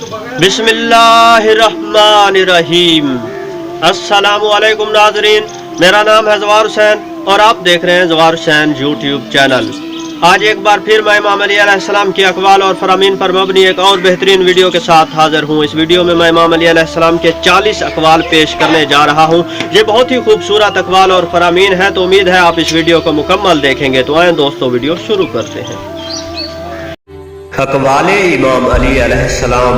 बिस्मिल्लाहिर्रहमानिर्रहीम। अस्सलामुअलैकुम नाज़रीन, मेरा नाम है ज़वार हुसैन और आप देख रहे हैं ज़वार हुसैन यूट्यूब चैनल। आज एक बार फिर मैं इमाम अली अलैहिस्सलाम के अक़वाल और फ़रामीन पर मबनी एक और बेहतरीन वीडियो के साथ हाज़िर हूँ। इस वीडियो में मैं इमाम अली अलैहिस्सलाम के 40 अक़वाल पेश करने जा रहा हूँ। ये बहुत ही खूबसूरत अक़वाल और फ़रामीन है, तो उम्मीद है आप इस वीडियो को मुकम्मल देखेंगे। तो आए दोस्तों, वीडियो शुरू करते हैं। अक़वाले इमाम अली अलैहिस्सलाम।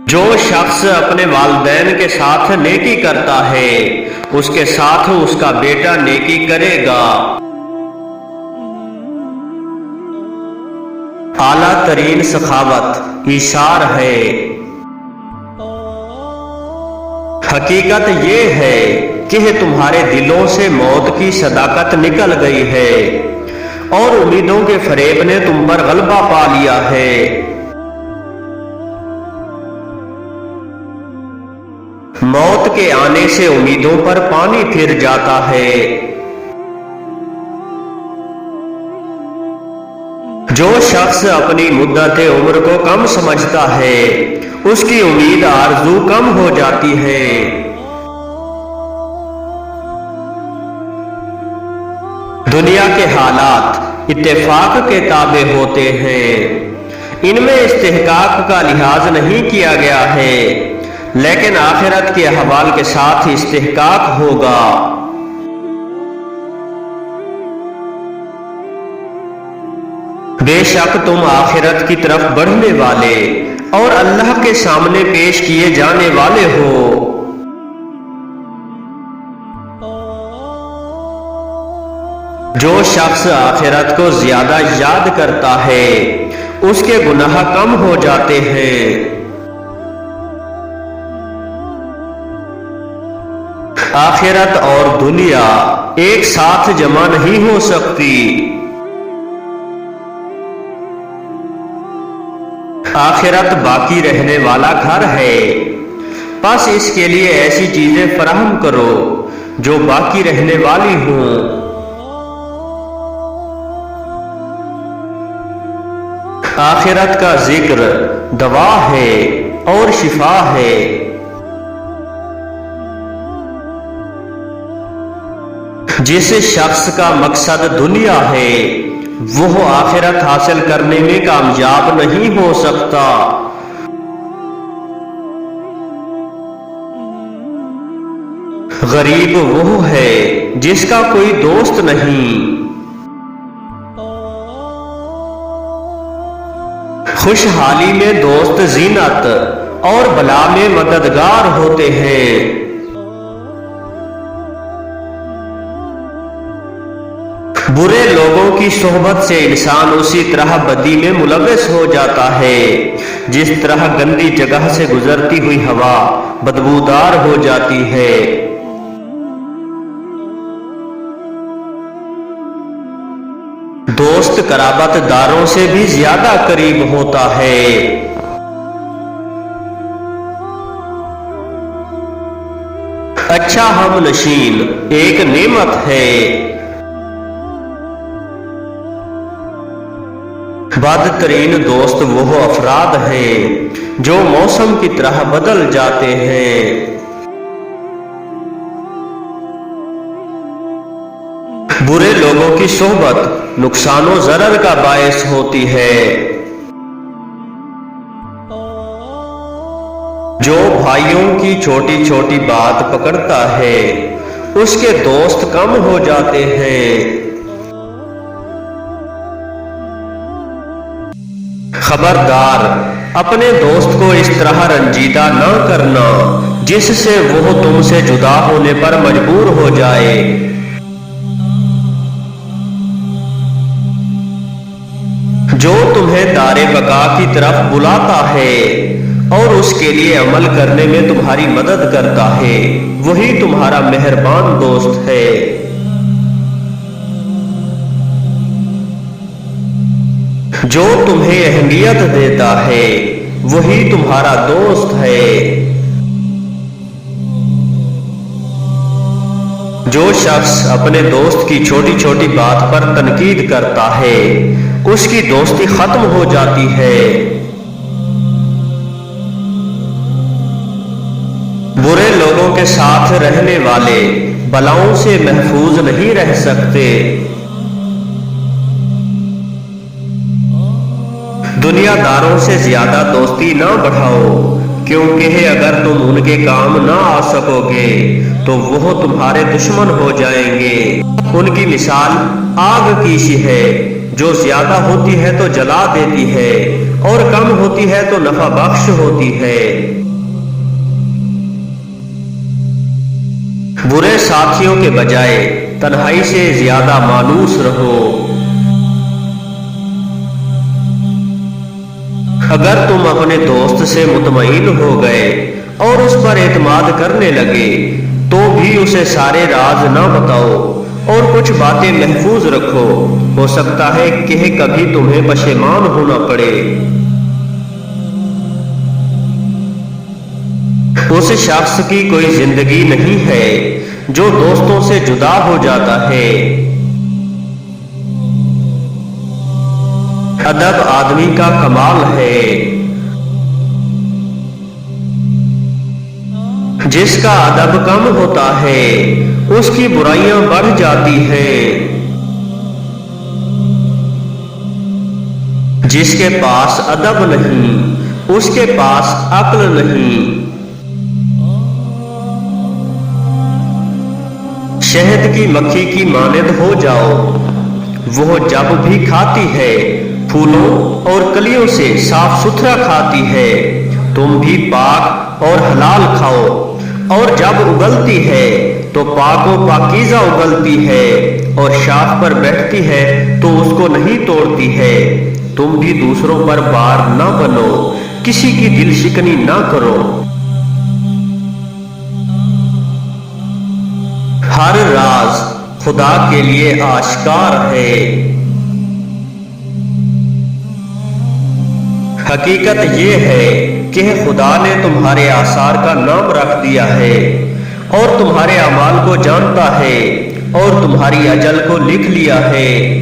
जो शख्स अपने वालिदैन के साथ नेकी करता है, उसके साथ उसका बेटा नेकी करेगा। आला तरीन सखावत ईसार है। हकीकत ये है कि तुम्हारे दिलों से मौत की सदाकत निकल गई है और उम्मीदों के फरेब ने तुम पर गलबा पा लिया है। मौत के आने से उम्मीदों पर पानी फिर जाता है। जो शख्स अपनी मुद्दत उम्र को कम समझता है, उसकी उम्मीद आरज़ू कम हो जाती है। दुनिया के हालात इत्तेफाक के ताबे होते हैं, इनमें इस्तेहकाक का लिहाज नहीं किया गया है, लेकिन आखिरत के अहवाल के साथ इस्तेहकाक होगा। बेशक तुम आखिरत की तरफ बढ़ने वाले और अल्लाह के सामने पेश किए जाने वाले हो। जो शख्स आखिरत को ज्यादा याद करता है, उसके गुनाह कम हो जाते हैं। आखिरत और दुनिया एक साथ जमा नहीं हो सकती। आखिरत बाकी रहने वाला घर है, बस इसके लिए ऐसी चीजें फराहम करो जो बाकी रहने वाली हों। आखिरत का जिक्र दवा है और शिफा है। जिस शख्स का मकसद दुनिया है, वो आखिरत हासिल करने में कामयाब नहीं हो सकता। गरीब वो है जिसका कोई दोस्त नहीं। खुशहाली में दोस्त जीनत और बला में मददगार होते हैं। बुरे लोगों की सोहबत से इंसान उसी तरह बदी में मुलव्वस हो जाता है, जिस तरह गंदी जगह से गुजरती हुई हवा बदबूदार हो जाती है। दोस्त कराबतदारों से भी ज्यादा करीब होता है। अच्छा हमनशीन एक नेमत है। बदतरीन दोस्त वो अफराद हैं जो मौसम की तरह बदल जाते हैं। बुरे लोगों की सोहबत नुकसानो जरर का बायस होती है। जो भाइयों की छोटी छोटी बात पकड़ता है, उसके दोस्त कम हो जाते हैं। खबरदार, अपने दोस्त को इस तरह रंजीदा न करना जिससे वो तुमसे जुदा होने पर मजबूर हो जाए। जो तुम्हें दारे बका की तरफ बुलाता है और उसके लिए अमल करने में तुम्हारी मदद करता है, वही तुम्हारा मेहरबान दोस्त है। जो तुम्हें अहमियत देता है, वही तुम्हारा दोस्त है। जो शख्स अपने दोस्त की छोटी छोटी बात पर तनकीद करता है, اس کی دوستی ختم ہو جاتی ہے۔ برے لوگوں کے ساتھ رہنے والے بلاؤں سے محفوظ نہیں رہ سکتے۔ دنیا داروں سے زیادہ دوستی نہ بڑھاؤ، کیونکہ اگر تم ان کے کام نہ آ سکو گے تو وہ تمہارے دشمن ہو جائیں گے۔ ان کی مثال آگ کی سی ہے، جو زیادہ ہوتی ہے تو جلا دیتی ہے اور کم ہوتی ہے تو نفع بخش ہوتی ہے۔ برے ساتھیوں کے بجائے تنہائی سے زیادہ مانوس رہو۔ اگر تم اپنے دوست سے مطمئن ہو گئے اور اس پر اعتماد کرنے لگے تو بھی اسے سارے راز نہ بتاؤ اور کچھ باتیں محفوظ رکھو، ہو سکتا ہے کہ کبھی تمہیں پشیمان ہونا پڑے۔ اس شخص کی کوئی زندگی نہیں ہے جو دوستوں سے جدا ہو جاتا ہے۔ ادب آدمی کا کمال ہے۔ جس کا ادب کم ہوتا ہے اس کی برائیاں بڑھ جاتی ہیں۔ جس کے پاس ادب نہیں اس کے پاس عقل نہیں۔ شہد کی مکھی کی مانند ہو جاؤ، وہ جب بھی کھاتی ہے پھولوں اور کلیوں سے صاف ستھرا کھاتی ہے، تم بھی پاک اور حلال کھاؤ، اور جب اگلتی ہے تو پاک و پاکیزہ اگلتی ہے، اور شاخ پر بیٹھتی ہے تو اس کو نہیں توڑتی ہے۔ تم بھی دوسروں پر بار نہ بنو، کسی کی دل شکنی نہ کرو۔ ہر راز خدا کے لیے آشکار ہے۔ حقیقت یہ ہے کہ خدا نے تمہارے آثار کا نام رکھ دیا ہے اور تمہارے اعمال کو جانتا ہے اور تمہاری اجل کو لکھ لیا ہے۔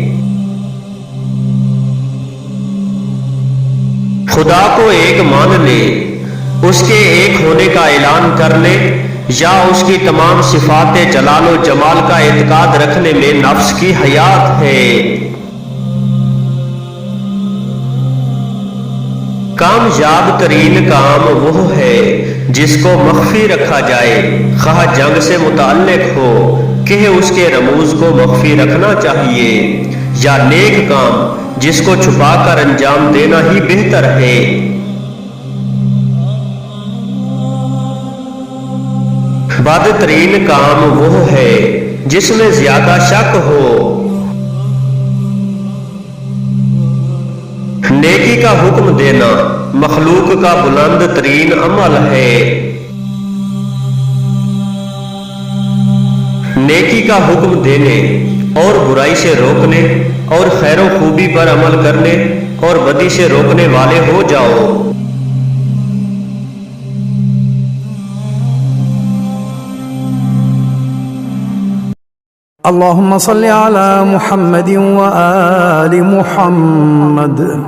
خدا کو ایک مان لے، اس کے ایک ہونے کا اعلان کر لے، یا اس کی تمام صفات جلال و جمال کا اعتقاد رکھنے میں نفس کی حیات ہے۔ کامیاب ترین کام وہ ہے جس کو مخفی رکھا جائے، خواہ جنگ سے متعلق ہو کہ اس کے رموز کو مخفی رکھنا چاہیے، یا نیک کام جس کو چھپا کر انجام دینا ہی بہتر ہے۔ بدترین کام وہ ہے جس میں زیادہ شک ہو۔ نیکی کا حکم دینا مخلوق کا بلند ترین عمل ہے۔ نیکی کا حکم دینے اور برائی سے روکنے اور خیر و خوبی پر عمل کرنے اور بدی سے روکنے والے ہو جاؤ۔ اللهم صل على محمد وآل محمد۔